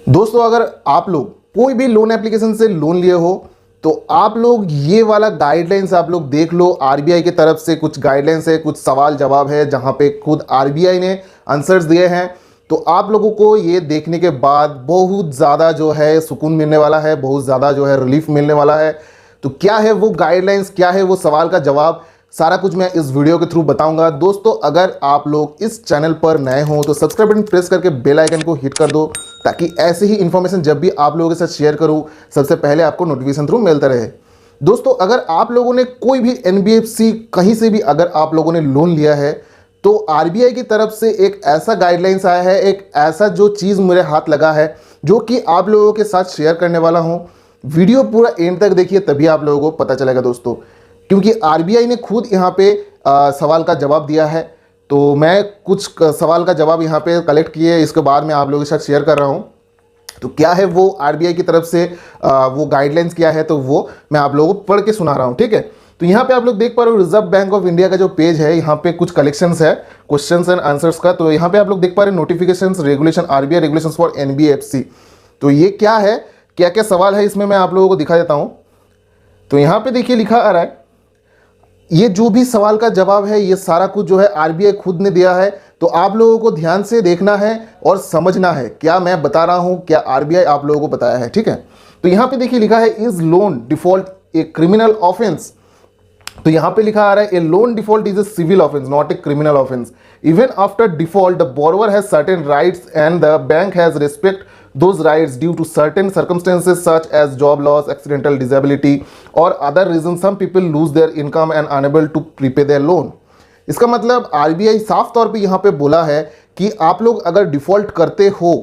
दोस्तों, अगर आप लोग कोई भी लोन एप्लीकेशन से लोन लिए हो तो आप लोग ये वाला गाइडलाइंस आप लोग देख लो। आरबीआई की तरफ से कुछ गाइडलाइंस है, कुछ सवाल जवाब है जहां पे खुद आरबीआई ने आंसर्स दिए हैं। तो आप लोगों को ये देखने के बाद बहुत ज़्यादा जो है सुकून मिलने वाला है, बहुत ज़्यादा जो है रिलीफ मिलने वाला है। तो क्या है वो गाइडलाइंस, क्या है वो सवाल का जवाब, सारा कुछ मैं इस वीडियो के थ्रू बताऊंगा। दोस्तों, अगर आप लोग इस चैनल पर नए हो तो सब्सक्राइब बटन प्रेस करके बेल आइकन को हिट कर दो, ताकि ऐसे ही इंफॉर्मेशन जब भी आप लोगों के साथ शेयर करूं सबसे पहले आपको नोटिफिकेशन थ्रू मिलता रहे। दोस्तों, अगर आप लोगों ने कोई भी एनबीएफसी कहीं से भी अगर आप लोगों ने लोन लिया है तो आरबीआई की तरफ से एक ऐसा गाइडलाइंस आया है, एक ऐसा जो चीज़ मेरे हाथ लगा है जो कि आप लोगों के साथ शेयर करने वाला हूं। वीडियो पूरा एंड तक देखिए, तभी आप लोगों को पता चलेगा दोस्तों, क्योंकि आरबीआई ने खुद यहाँ पे सवाल का जवाब दिया है। तो मैं कुछ सवाल का जवाब यहाँ पे कलेक्ट किए, इसके बाद मैं आप लोगों के साथ शेयर कर रहा हूँ। तो क्या है वो आरबीआई की तरफ से वो गाइडलाइंस क्या है, तो वो मैं आप लोगों को पढ़ के सुना रहा हूँ, ठीक है। तो यहाँ पे आप लोग देख पा रहे हो रिजर्व बैंक ऑफ इंडिया का जो पेज है, यहाँ पे कुछ कलेक्शंस है क्वेश्चंस एंड आंसर्स का। तो यहाँ पे आप लोग देख पा रहे हैं notifications regulation, RBI regulations for NBFC. तो ये क्या है, क्या क्या सवाल है इसमें मैं आप लोगों को दिखा देता हूँ। तो यहाँ पे देखिए लिखा आ रहा है, ये जो भी सवाल का जवाब है ये सारा कुछ जो है आरबीआई खुद ने दिया है। तो आप लोगों को ध्यान से देखना है और समझना है क्या मैं बता रहा हूं, क्या आरबीआई आप लोगों को बताया है, ठीक है। तो यहां पे देखिए लिखा है, is loan default a criminal offence. तो यहां पे लिखा आ रहा है, a loan default is a civil offence not a criminal offence. Even after default the borrower has certain rights and the bank has respect those rights due to certain circumstances such as job loss, accidental disability or other reasons. Some people lose their income and unable to repay their loan. इसका मतलब RBI साफ तौर पे यहाँ पे बोला है कि आप लोग अगर डिफॉल्ट करते हो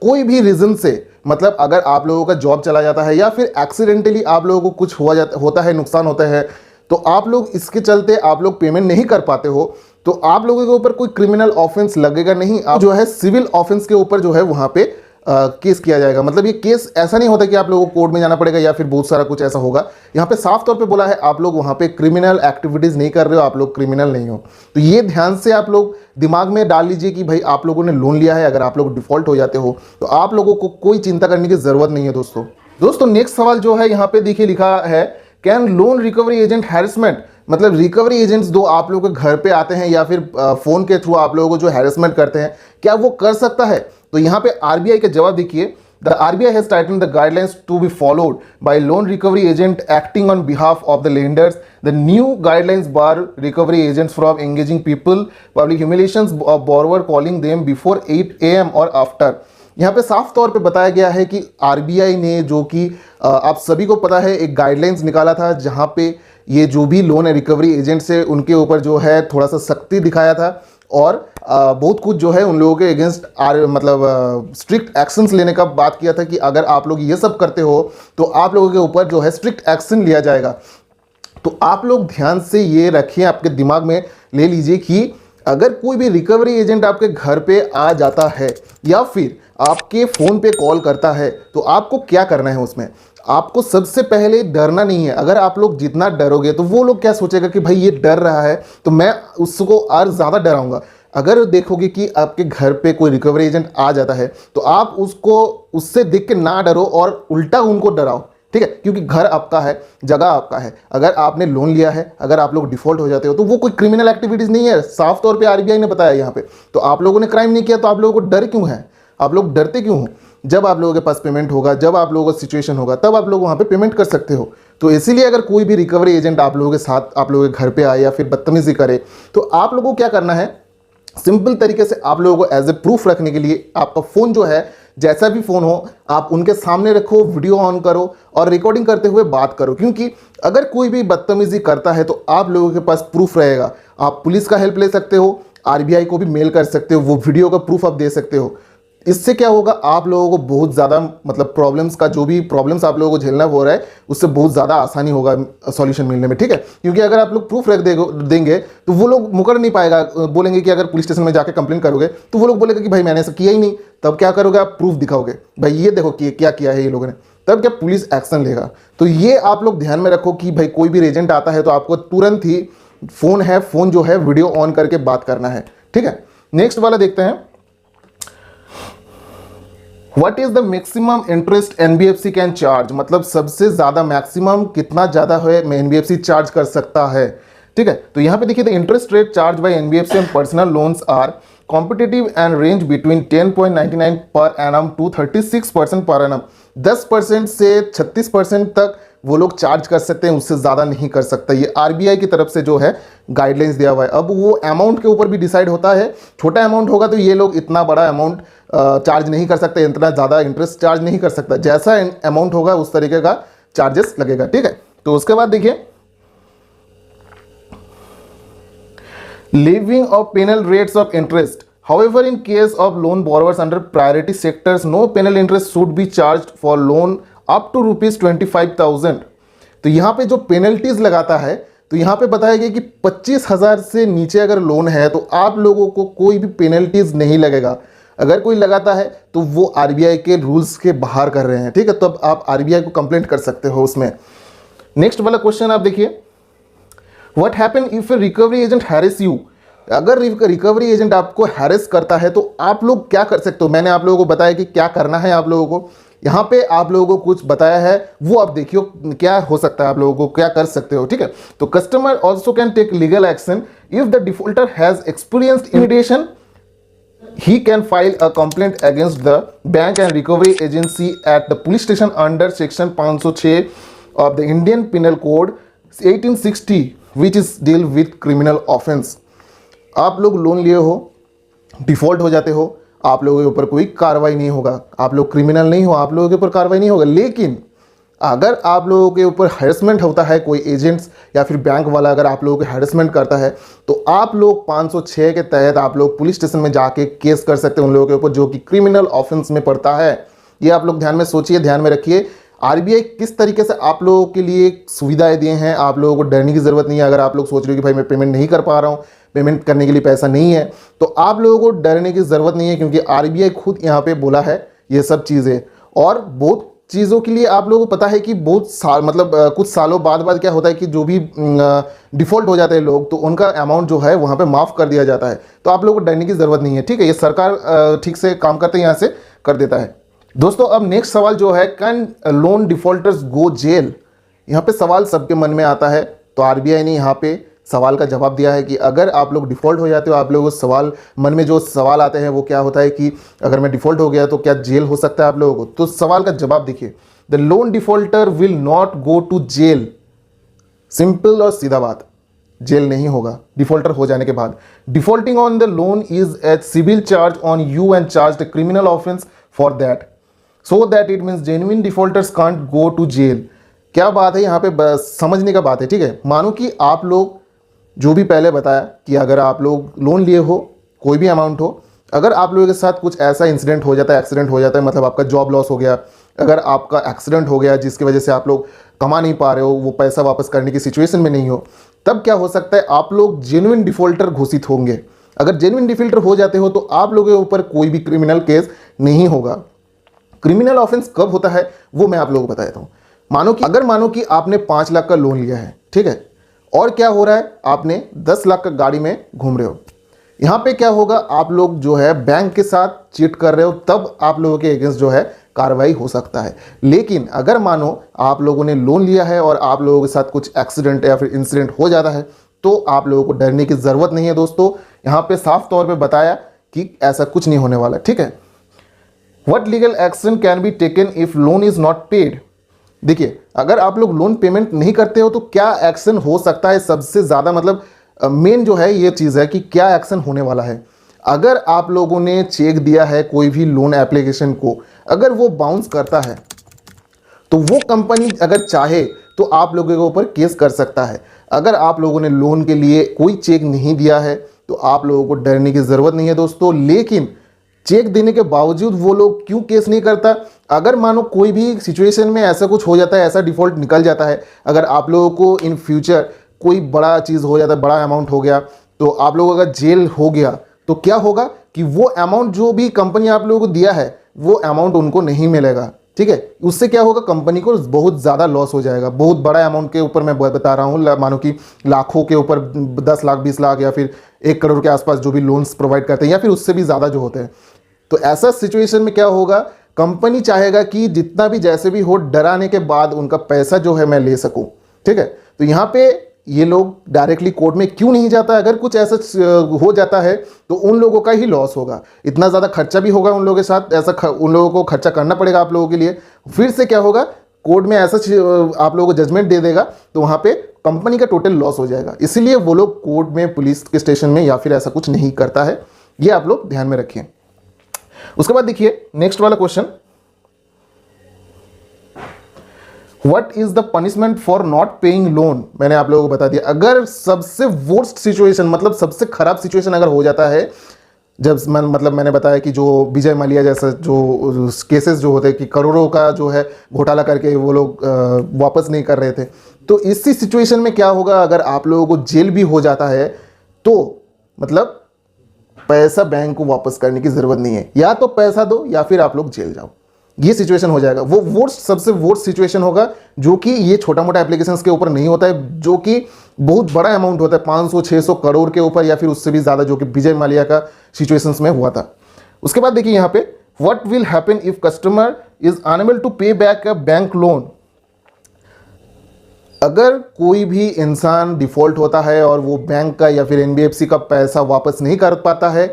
कोई भी रीजन से, मतलब अगर आप लोगों का जॉब चला जाता है या फिर एक्सीडेंटली आप लोगों को कुछ होता है, नुकसान होता है, तो आप लोग इसके चलते आप लोग पेमेंट नहीं कर पाते हो, तो आप लोगों के ऊपर कोई क्रिमिनल ऑफेंस लगेगा नहीं। आप जो है सिविल ऑफेंस के ऊपर जो है वहाँ पे केस किया जाएगा। मतलब ये केस ऐसा नहीं होता कि आप लोगों को कोर्ट में जाना पड़ेगा या फिर बहुत सारा कुछ ऐसा होगा। यहाँ पे साफ तौर पे बोला है आप लोग वहाँ पे क्रिमिनल एक्टिविटीज़ नहीं कर रहे हो, आप लोग क्रिमिनल नहीं हो। तो ये ध्यान से आप लोग दिमाग में डाल लीजिए कि भाई आप लोगों ने लोन लिया है, अगर आप लोग डिफॉल्ट हो जाते हो तो आप लोगों को कोई चिंता करने की ज़रूरत नहीं है। दोस्तों नेक्स्ट सवाल जो है यहाँ पे देखिए लिखा है, can loan recovery agent harassment, मतलब रिकवरी एजेंट्स दो आप लोगों के घर पे आते हैं या फिर फ़ोन के थ्रू आप लोगों को जो हैरेसमेंट करते हैं, क्या वो कर सकता है? तो यहाँ पे आरबीआई का जवाब देखिए, the RBI has tighten the guidelines to be followed by loan recovery agent acting on behalf of the lenders. The new guidelines bar recovery agents from engaging people public humiliations of borrower calling them before 8 AM और after. यहाँ पे साफ तौर पे बताया गया है कि आरबीआई ने, जो कि आप सभी को पता है, एक गाइडलाइंस निकाला था जहाँ पे ये जो भी लोन रिकवरी एजेंट्स है उनके ऊपर जो है थोड़ा सा सख्ती दिखाया था और बहुत कुछ जो है उन लोगों के अगेंस्ट मतलब स्ट्रिक्ट एक्शंस लेने का बात किया था कि अगर आप लोग ये सब करते हो तो आप लोगों के ऊपर जो है स्ट्रिक्ट एक्शन लिया जाएगा। तो आप लोग ध्यान से ये रखिए, आपके दिमाग में ले लीजिए कि अगर कोई भी रिकवरी एजेंट आपके घर पे आ जाता है या फिर आपके फ़ोन पे कॉल करता है तो आपको क्या करना है उसमें। आपको सबसे पहले डरना नहीं है। अगर आप लोग जितना डरोगे तो वो लोग क्या सोचेगा कि भाई ये डर रहा है तो मैं उसको और ज़्यादा डराऊंगा। अगर देखोगे कि आपके घर पे कोई रिकवरी एजेंट आ जाता है तो आप उससे देख के ना डरो और उल्टा उनको डराओ, ठीक है, क्योंकि घर आपका है, जगह आपका है। अगर आपने लोन लिया है, अगर आप लोग डिफॉल्ट हो जाते हो तो वो कोई क्रिमिनल एक्टिविटीज़ नहीं है, साफ तौर पे आरबीआई ने बताया यहाँ पे। तो आप लोगों ने क्राइम नहीं किया तो आप लोगों को डर क्यों है, आप लोग डरते क्यों हो? जब आप लोगों के पास पेमेंट होगा, जब आप लोगों का सिचुएशन होगा, तब आप लोग वहाँ पे पेमेंट कर सकते हो। तो इसीलिए अगर कोई भी रिकवरी एजेंट आप लोगों के साथ, आप लोगों के घर पे आए या फिर बदतमीजी करे तो आप लोगों को क्या करना है, सिंपल तरीके से आप लोगों को एज ए प्रूफ रखने के लिए आपका फ़ोन जो है, जैसा भी फ़ोन हो, आप उनके सामने रखो, वीडियो ऑन करो और रिकॉर्डिंग करते हुए बात करो। क्योंकि अगर कोई भी बदतमीजी करता है तो आप लोगों के पास प्रूफ रहेगा। आप पुलिस का हेल्प ले सकते हो, आरबीआई को भी मेल कर सकते हो, वो वीडियो का प्रूफ आप दे सकते हो। इससे क्या होगा, आप लोगों को बहुत ज़्यादा मतलब प्रॉब्लम्स का, जो भी प्रॉब्लम्स आप लोगों को झेलना हो रहा है उससे बहुत ज़्यादा आसानी होगा सॉल्यूशन मिलने में, ठीक है। क्योंकि अगर आप लोग प्रूफ रख देंगे तो वो लोग मुकर नहीं पाएगा। बोलेंगे कि अगर पुलिस स्टेशन में जाकर कंप्लेन करोगे तो वो लोग बोलेगा कि भाई मैंने ऐसा किया ही नहीं। तब क्या करोगे, आप प्रूफ दिखाओगे, भाई ये देखो कि क्या किया है ये लोगों ने, तब क्या पुलिस एक्शन लेगा। तो ये आप लोग ध्यान में रखो कि भाई कोई भी एजेंट आता है तो आपको तुरंत ही फ़ोन जो है वीडियो ऑन करके बात करना है, ठीक है। नेक्स्ट वाला देखते हैं। What is the maximum interest NBFC can charge, मतलब सबसे ज्यादा मैक्सिमम कितना ज्यादा है एनबीएफसी चार्ज कर सकता है। ठीक है, तो यहाँ पे देखिए the interest rate charge by NBFC on personal loans are competitive and range between 10.99 per annum to 36% per annum. 10% से 36% तक वो लोग चार्ज कर सकते हैं, उससे ज़्यादा नहीं कर सकता। ये आरबीआई की तरफ से जो है गाइडलाइंस दिया हुआ है। अब वो अमाउंट के ऊपर भी डिसाइड होता है, छोटा अमाउंट होगा तो ये लोग इतना बड़ा अमाउंट चार्ज नहीं कर सकते, इतना ज़्यादा इंटरेस्ट चार्ज नहीं कर सकता। जैसा अमाउंट होगा उस तरीके का चार्जेस लगेगा। ठीक है, तो उसके बाद देखिए levying of penal rates of interest. However, in case of loan borrowers under priority sectors, no penal interest should be charged for loan up to ₹25,000. तो यहाँ पे जो पेनल्टीज लगाता है, तो यहाँ पे बताया गया कि 25,000 से नीचे अगर लोन है तो आप लोगों को कोई भी पेनल्टीज नहीं लगेगा। अगर कोई लगाता है तो वो आरबीआई के रूल्स के बाहर कर रहे हैं। ठीक है, तो अब आप आरबीआई को कंप्लेंट कर सकते हो उसमें। नेक्स्ट वाला क्वेश्चन आप देखिए, what happen if A recovery agent harass you. अगर रिकवरी एजेंट आपको हैरेस करता है तो आप लोग क्या कर सकते हो। मैंने आप लोगों को बताया कि क्या करना है आप लोगों को। यहाँ पे आप लोगों को कुछ बताया है, वो आप देखियो क्या हो सकता है, आप लोगों को क्या कर सकते हो। ठीक है, तो customer also can take legal action if the defaulter has experienced imitation. He can file a complaint against the bank and recovery agency at the police station under section 506 of the Indian Penal Code 1860, which is deal with criminal offense. आप लोग loan लिए हो, default हो जाते हो, आप लोगों के ऊपर कोई कार्रवाई नहीं होगा, आप लोग क्रिमिनल नहीं हो, आप लोगों के ऊपर कार्रवाई नहीं होगा। लेकिन अगर आप लोगों के ऊपर हैरेसमेंट होता है, कोई एजेंट्स या फिर बैंक वाला अगर आप लोगों को हैरेसमेंट करता है, तो आप लोग 506 के तहत आप लोग पुलिस स्टेशन में जाके केस कर सकते हैं उन लोगों के ऊपर जो कि क्रिमिनल ऑफेंस में पड़ता है। ये आप लोग ध्यान में सोचिए, ध्यान में रखिए। आरबीआई किस तरीके से आप लोगों के लिए सुविधाएं दिए हैं, आप लोगों को डरने की ज़रूरत नहीं है। अगर आप लोग सोच रहे हो कि भाई मैं पेमेंट नहीं कर पा रहा हूँ, पेमेंट करने के लिए पैसा नहीं है, तो आप लोगों को डरने की ज़रूरत नहीं है, क्योंकि आरबीआई खुद यहाँ पे बोला है ये सब चीज़ें। और बहुत चीज़ों के लिए आप लोगों को पता है कि बहुत साल मतलब कुछ सालों बाद क्या होता है कि जो भी डिफ़ॉल्ट हो जाते हैं लोग, तो उनका अमाउंट जो है वहाँ पे माफ़ कर दिया जाता है। तो आप लोगों को डरने की ज़रूरत नहीं है। ठीक है, ये सरकार ठीक से काम करते हैं, यहाँ से कर देता है। दोस्तों अब नेक्स्ट सवाल जो है, can loan defaulters go jail. यहाँ पे सवाल सबके मन में आता है, तो आरबीआई ने यहाँ पे सवाल का जवाब दिया है कि अगर आप लोग डिफ़ॉल्ट हो जाते हो, आप लोगों को सवाल मन में जो सवाल आते हैं वो क्या होता है कि अगर मैं डिफ़ॉल्ट हो गया तो क्या जेल हो सकता है आप लोगों को। तो सवाल का जवाब देखिए, the loan defaulter will not go to jail. Simple और सीधा बात, जेल नहीं होगा डिफ़ॉल्टर हो जाने के बाद। Defaulting on the loan is a civil charge on you and charge criminal offence for that, so that it means genuine defaulters can't go to jail. क्या बात है यहाँ पे, बस समझने का बात है। ठीक है, मानो कि आप लोग जो भी पहले बताया कि अगर आप लोग लोन लिए हो, कोई भी अमाउंट हो, अगर आप लोगों के साथ कुछ ऐसा इंसिडेंट हो जाता है, एक्सीडेंट हो जाता है, मतलब आपका जॉब लॉस हो गया, अगर आपका एक्सीडेंट हो गया जिसकी वजह से आप लोग कमा नहीं पा रहे हो, वो पैसा वापस करने की सिचुएशन में नहीं हो, तब क्या हो सकता है, आप लोग जेन्युइन डिफ़ॉल्टर घोषित होंगे। अगर जेन्युइन डिफ़ॉल्टर हो जाते हो तो आप लोगों के ऊपर कोई भी क्रिमिनल केस नहीं होगा। क्रिमिनल ऑफेंस कब होता है वो मैं आप लोगों को बता देता हूँ। मानो कि आपने 5 लाख का लोन लिया है, ठीक है, और क्या हो रहा है, आपने 10 लाख का गाड़ी में घूम रहे हो। यहाँ पे क्या होगा, आप लोग जो है बैंक के साथ चीट कर रहे हो, तब आप लोगों के अगेंस्ट जो है कार्रवाई हो सकता है। लेकिन अगर मानो आप लोगों ने लोन लिया है और आप लोगों के साथ कुछ एक्सीडेंट या फिर इंसिडेंट हो जाता है, तो आप लोगों को डरने की ज़रूरत नहीं है। दोस्तों यहाँ पे साफ तौर पे बताया कि ऐसा कुछ नहीं होने वाला, ठीक है। What legal action can be taken if loan is not paid. देखिए, अगर आप लोग लोन पेमेंट नहीं करते हो तो क्या एक्शन हो सकता है, सबसे ज़्यादा मतलब मेन जो है ये चीज़ है कि क्या एक्शन होने वाला है। अगर आप लोगों ने चेक दिया है कोई भी लोन एप्लीकेशन को, अगर वो बाउंस करता है तो वो कंपनी अगर चाहे तो आप लोगों के ऊपर केस कर सकता है। अगर आप लोगों ने लोन के लिए कोई चेक नहीं दिया है तो आप लोगों को डरने की ज़रूरत नहीं है दोस्तों। लेकिन चेक देने के बावजूद वो लोग क्यों केस नहीं करता, अगर मानो कोई भी सिचुएशन में ऐसा कुछ हो जाता है, ऐसा डिफ़ॉल्ट निकल जाता है, अगर आप लोगों को इन फ्यूचर कोई बड़ा चीज़ हो जाता है, बड़ा अमाउंट हो गया, तो आप लोगों का जेल हो गया, तो क्या होगा कि वो अमाउंट जो भी कंपनी आप लोगों को दिया है वो अमाउंट उनको नहीं मिलेगा, ठीक है। उससे क्या होगा, कंपनी को बहुत ज़्यादा लॉस हो जाएगा। बहुत बड़ा अमाउंट के ऊपर मैं बता रहा हूँ, मानो कि लाखों के ऊपर 10 लाख 20 लाख या फिर 1 करोड़ के आसपास जो भी लोन्स प्रोवाइड करते हैं या फिर उससे भी ज़्यादा जो होते हैं। तो ऐसा सिचुएशन में क्या होगा कंपनी चाहेगा कि जितना भी जैसे भी हो डराने के बाद उनका पैसा जो है मैं ले सकूं, ठीक है। तो यहाँ पे ये लोग डायरेक्टली कोर्ट में क्यों नहीं जाता? अगर कुछ ऐसा हो जाता है तो उन लोगों का ही लॉस होगा, इतना ज़्यादा खर्चा भी होगा उन लोगों के साथ, ऐसा उन लोगों को खर्चा करना पड़ेगा आप लोगों के लिए। फिर से क्या होगा, कोर्ट में ऐसा आप लोगों को जजमेंट दे देगा तो वहाँ पे कंपनी का टोटल लॉस हो जाएगा। इसीलिए वो लोग कोर्ट में, पुलिस के स्टेशन में या फिर ऐसा कुछ नहीं करता है, ये आप लोग ध्यान में रखिए। उसके बाद देखिए नेक्स्ट वाला question, what is the punishment for not paying loan? मैंने आप लोगों को बता दिया। अगर सबसे वर्स्ट सिचुएशन, मतलब सबसे खराब सिचुएशन अगर हो जाता है, जब मतलब मैंने बताया कि जो विजय माल्या जैसा जो केसेस जो होते हैं कि करोड़ों का जो है घोटाला करके वो लोग वापस नहीं कर रहे थे, तो इसी सिचुएशन में क्या होगा, अगर आप लोगों को जेल भी हो जाता है तो मतलब पैसा बैंक को वापस करने की जरूरत नहीं है, या तो पैसा दो या फिर आप लोग जेल जाओ, ये सिचुएशन हो जाएगा। वो वर्स्ट, सबसे वर्स्ट सिचुएशन होगा, जो कि ये छोटा मोटा एप्लीकेशंस के ऊपर नहीं होता है, जो कि बहुत बड़ा अमाउंट होता है 500-600 करोड़ के ऊपर या फिर उससे भी ज़्यादा, जो कि विजय माल्या का सिचुएशंस में हुआ था। उसके बाद देखिए यहाँ पे, what will happen if customer is unable to pay back a bank loan? अगर कोई भी इंसान डिफॉल्ट होता है और वो बैंक का या फिर एनबीएफसी का पैसा वापस नहीं कर पाता है,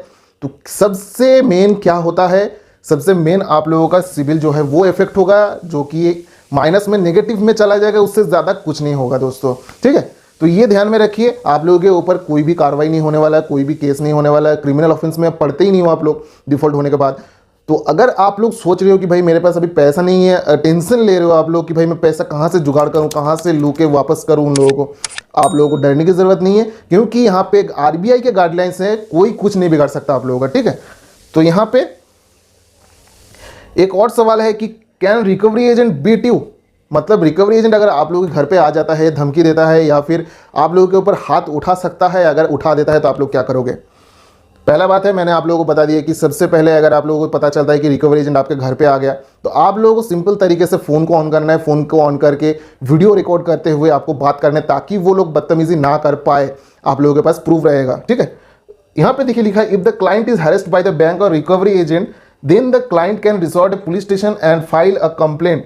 तो सबसे मेन क्या होता है, सबसे मेन आप लोगों का सिविल जो है वो इफेक्ट होगा, जो कि माइनस में, नेगेटिव में चला जाएगा, उससे ज़्यादा कुछ नहीं होगा दोस्तों, ठीक है। तो ये ध्यान में रखिए, आप लोगों के ऊपर कोई भी कार्रवाई नहीं होने वाला है, कोई भी केस नहीं होने वाला है, क्रिमिनल ऑफेंस में पढ़ते ही नहीं हो आप लोग डिफॉल्ट होने के बाद। तो अगर आप लोग सोच रहे हो कि भाई मेरे पास अभी पैसा नहीं है, टेंशन ले रहे हो आप लोग कि भाई मैं पैसा कहाँ से जुगाड़ करूँ, कहाँ से लू के वापस करूँ उन लोगों को, आप लोगों को डरने की ज़रूरत नहीं है, क्योंकि यहाँ पे आरबीआई के गाइडलाइंस है, कोई कुछ नहीं बिगाड़ सकता आप लोगों का, ठीक है। तो यहाँ पे एक और सवाल है कि can recovery agent beat you? मतलब रिकवरी एजेंट अगर आप लोगों के घर पे आ जाता है, धमकी देता है या फिर आप लोगों के ऊपर हाथ उठा सकता है, अगर उठा देता है तो आप लोग क्या करोगे? पहला बात है, मैंने आप लोगों को बता दिया कि सबसे पहले अगर आप लोगों को पता चलता है कि रिकवरी एजेंट आपके घर पे आ गया, तो आप लोगों को सिंपल तरीके से फ़ोन को ऑन करना है, फ़ोन को ऑन करके वीडियो रिकॉर्ड करते हुए आपको बात करना है, ताकि वो लोग बदतमीजी ना कर पाए, आप लोगों के पास प्रूफ रहेगा, ठीक है। यहाँ पे देखिए लिखा है, if the client is harassed by the bank और recovery agent then the client can resort a police station and file a complaint.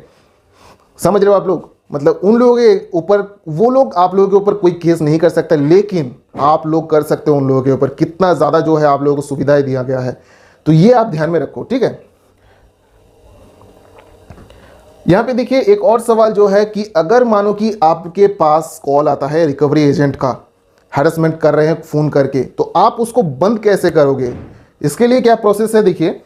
समझ रहे हो आप लोग? मतलब उन लोगों के ऊपर, वो लोग आप लोगों के ऊपर कोई केस नहीं कर सकते, लेकिन आप लोग कर सकते हो उन लोगों के ऊपर। कितना ज़्यादा जो है आप लोगों को सुविधाएं दिया गया है, तो ये आप ध्यान में रखो, ठीक है। यहाँ पे देखिए एक और सवाल जो है कि अगर मानो कि आपके पास कॉल आता है रिकवरी एजेंट का, हैरेसमेंट कर रहे हैं फ़ोन करके, तो आप उसको बंद कैसे करोगे? इसके लिए क्या प्रोसेस है, देखिए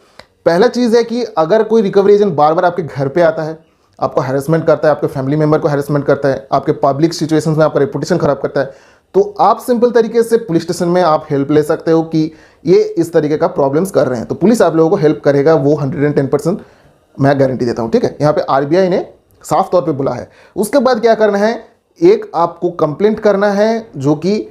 पहला चीज़ है कि अगर कोई रिकवरी एजेंट बार बार आपके घर पे आता है, आपको हैरेसमेंट करता है, आपके फैमिली मेंबर को हैरेसमेंट करता है, आपके पब्लिक सिचुएशंस में आपका रेपुटेशन खराब करता है, तो आप सिंपल तरीके से पुलिस स्टेशन में आप हेल्प ले सकते हो कि ये इस तरीके का प्रॉब्लम्स कर रहे हैं, तो पुलिस आप लोगों को हेल्प करेगा, वो 110% मैं गारंटी देता हूँ, ठीक है। यहाँ पे आरबीआई ने साफ तौर पे बोला है। उसके बाद क्या करना है, एक आपको कंप्लेंट करना है, जो कि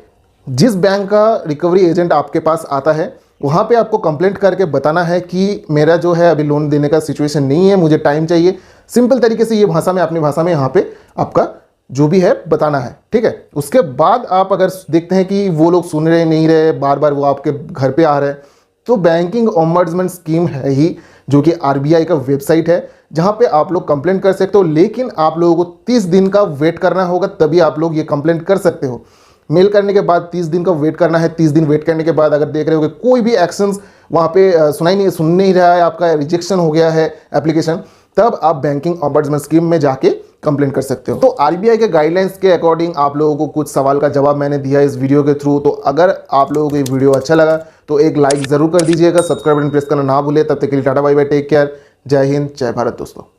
जिस बैंक का रिकवरी एजेंट आपके पास आता है वहाँ पे आपको कंप्लेंट करके बताना है कि मेरा जो है अभी लोन देने का सिचुएशन नहीं है, मुझे टाइम चाहिए। सिंपल तरीके से ये भाषा में, अपनी भाषा में यहाँ पे आपका जो भी है बताना है, ठीक है। उसके बाद आप अगर देखते हैं कि वो लोग सुन रहे नहीं रहे, बार बार वो आपके घर पे आ रहे हैं, तो बैंकिंग ओम्बड्समैन स्कीम है ही, जो कि आरबीआई का वेबसाइट है, जहाँ पे आप लोग कंप्लेंट कर सकते हो। लेकिन आप लोगों को 30 दिन का वेट करना होगा, तभी आप लोग ये कंप्लेंट कर सकते हो। मेल करने के बाद 30 दिन का वेट करना है। 30 दिन वेट करने के बाद अगर देख रहे हो कि कोई भी एक्शंस वहाँ पे सुन नहीं रहा है, आपका रिजेक्शन हो गया है एप्लीकेशन, तब आप बैंकिंग ओम्बड्समैन स्कीम में जाके कंप्लेंट कर सकते हो। तो आरबीआई के गाइडलाइंस के अकॉर्डिंग आप लोगों को कुछ सवाल का जवाब मैंने दिया इस वीडियो के थ्रू। तो अगर आप लोगों को ये वीडियो अच्छा लगा तो एक लाइक ज़रूर कर दीजिएगा, सब्सक्राइब बटन प्रेस करना ना भूले। तब तक के लिए टाटा बाय बाय, टेक केयर, जय हिंद, जय भारत दोस्तों।